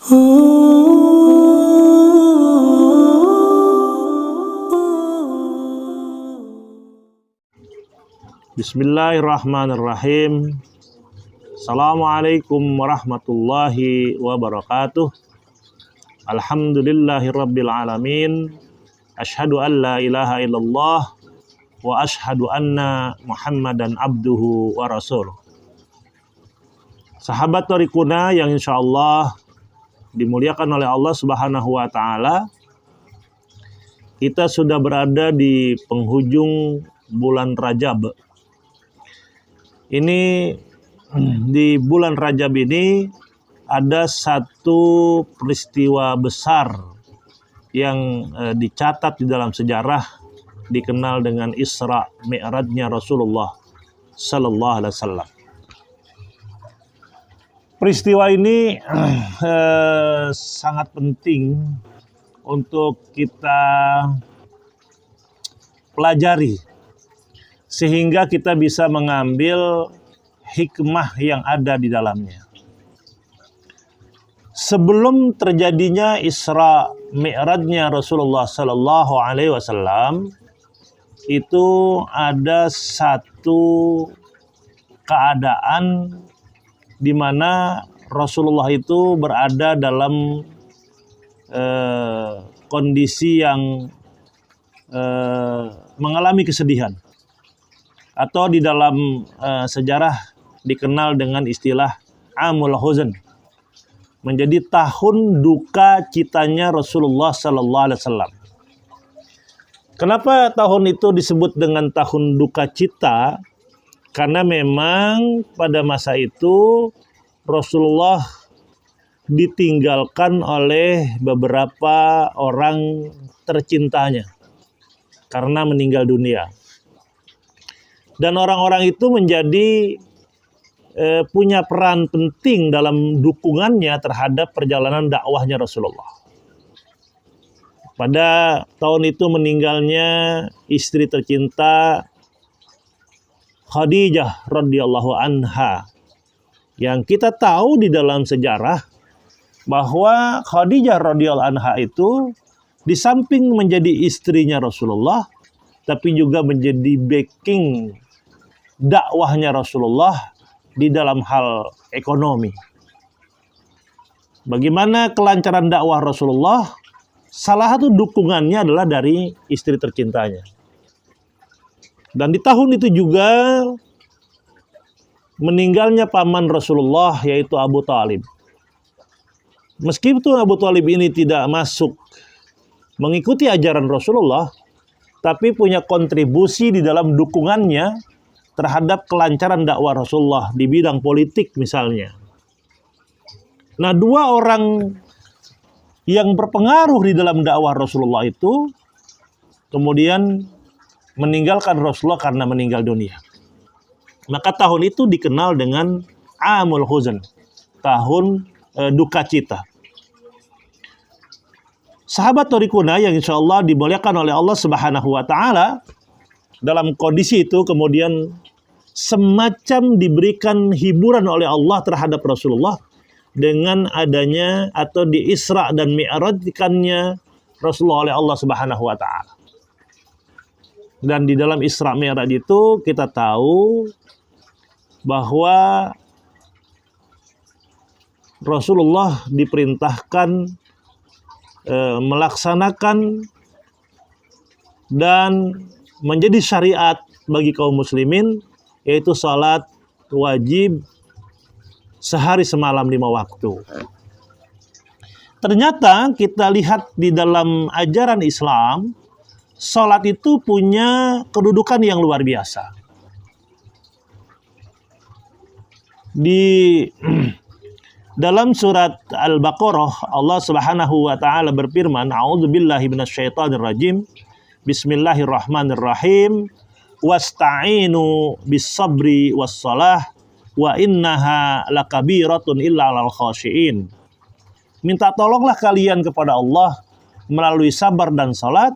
Bismillahirrahmanirrahim. Assalamualaikum warahmatullahi wabarakatuh. Alhamdulillahirabbil alamin. Asyhadu an la ilaha illallah wa asyhadu anna Muhammadan abduhu wa rasuluh. Sahabat Thariquna yang insyaallah dimuliakan oleh Allah Subhanahu wa taala. Kita sudah berada di penghujung bulan Rajab. Ini di bulan Rajab ini ada satu peristiwa besar yang dicatat di dalam sejarah, dikenal dengan Isra Mi'rajnya Rasulullah Sallallahu Alaihi Wasallam. Peristiwa ini sangat penting untuk kita pelajari sehingga kita bisa mengambil hikmah yang ada di dalamnya. Sebelum terjadinya Isra Mi'rajnya Rasulullah Sallallahu Alaihi Wasallam, itu ada satu keadaan di mana Rasulullah itu berada dalam kondisi yang mengalami kesedihan, atau di dalam sejarah dikenal dengan istilah Amul Huzn, menjadi tahun duka citanya Rasulullah Sallallahu Alaihi Wasallam. Kenapa tahun itu disebut dengan tahun duka cita? Karena memang pada masa itu Rasulullah ditinggalkan oleh beberapa orang tercintanya karena meninggal dunia. Dan orang-orang itu menjadi punya peran penting dalam dukungannya terhadap perjalanan dakwahnya Rasulullah. Pada tahun itu meninggalnya istri tercinta Khadijah radhiyallahu anha, yang kita tahu di dalam sejarah bahwa Khadijah radhiyallahu anha itu di samping menjadi istrinya Rasulullah, tapi juga menjadi backing dakwahnya Rasulullah di dalam hal ekonomi. Bagaimana kelancaran dakwah Rasulullah? Salah satu dukungannya adalah dari istri tercintanya. Dan di tahun itu juga meninggalnya paman Rasulullah, yaitu Abu Thalib. Meskipun Abu Thalib ini tidak masuk mengikuti ajaran Rasulullah, tapi punya kontribusi di dalam dukungannya terhadap kelancaran dakwah Rasulullah di bidang politik misalnya. Nah, dua orang yang berpengaruh di dalam dakwah Rasulullah itu kemudian meninggalkan Rasulullah karena meninggal dunia. Maka tahun itu dikenal dengan Amul Huzn, tahun duka cita. Sahabat Thariquna yang insyaallah dimuliakan oleh Allah Subhanahu wa taala, dalam kondisi itu kemudian semacam diberikan hiburan oleh Allah terhadap Rasulullah dengan adanya atau di Isra dan Mi'rajkannya Rasulullah oleh Allah Subhanahu wa taala. Dan di dalam Isra Mi'raj itu kita tahu bahwa Rasulullah diperintahkan melaksanakan dan menjadi syariat bagi kaum muslimin, yaitu salat wajib sehari semalam 5 waktu. Ternyata kita lihat di dalam ajaran Islam, salat itu punya kedudukan yang luar biasa. Di dalam surat Al-Baqarah, Allah Subhanahu wa taala berfirman, "A'udzubillahi minasyaitonirrajim. Bismillahirrahmanirrahim. Wasta'inu bis-sabri was-shalah wa innaha lakabiratun illa 'alal khashiin." Minta tolonglah kalian kepada Allah melalui sabar dan salat.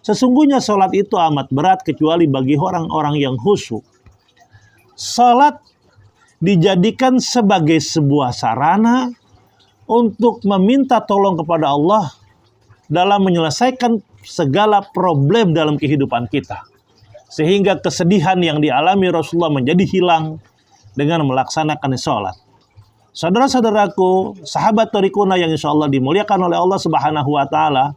Sesungguhnya salat itu amat berat kecuali bagi orang-orang yang khusyuk. Salat dijadikan sebagai sebuah sarana untuk meminta tolong kepada Allah dalam menyelesaikan segala problem dalam kehidupan kita. Sehingga kesedihan yang dialami Rasulullah menjadi hilang dengan melaksanakan sholat. Saudara-saudaraku, sahabat Thoriquna yang insya Allah dimuliakan oleh Allah Subhanahu wa Ta'ala,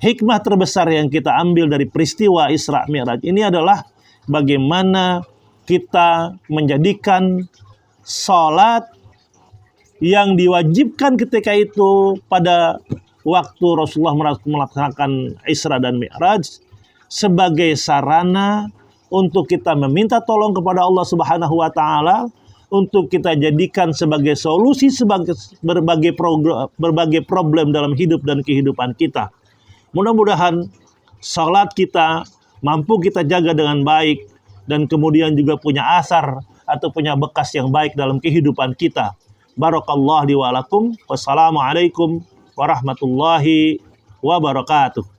hikmah terbesar yang kita ambil dari peristiwa Isra Mi'raj ini adalah bagaimana kita menjadikan sholat yang diwajibkan ketika itu pada waktu Rasulullah melaksanakan Isra dan Mi'raj sebagai sarana untuk kita meminta tolong kepada Allah Subhanahu wa Ta'ala, untuk kita jadikan sebagai solusi sebagai berbagai problem dalam hidup dan kehidupan kita. Mudah-mudahan salat kita mampu kita jaga dengan baik dan kemudian juga punya asar atau punya bekas yang baik dalam kehidupan kita. Barakallahu li wa lakum. Wassalamualaikum warahmatullahi wabarakatuh.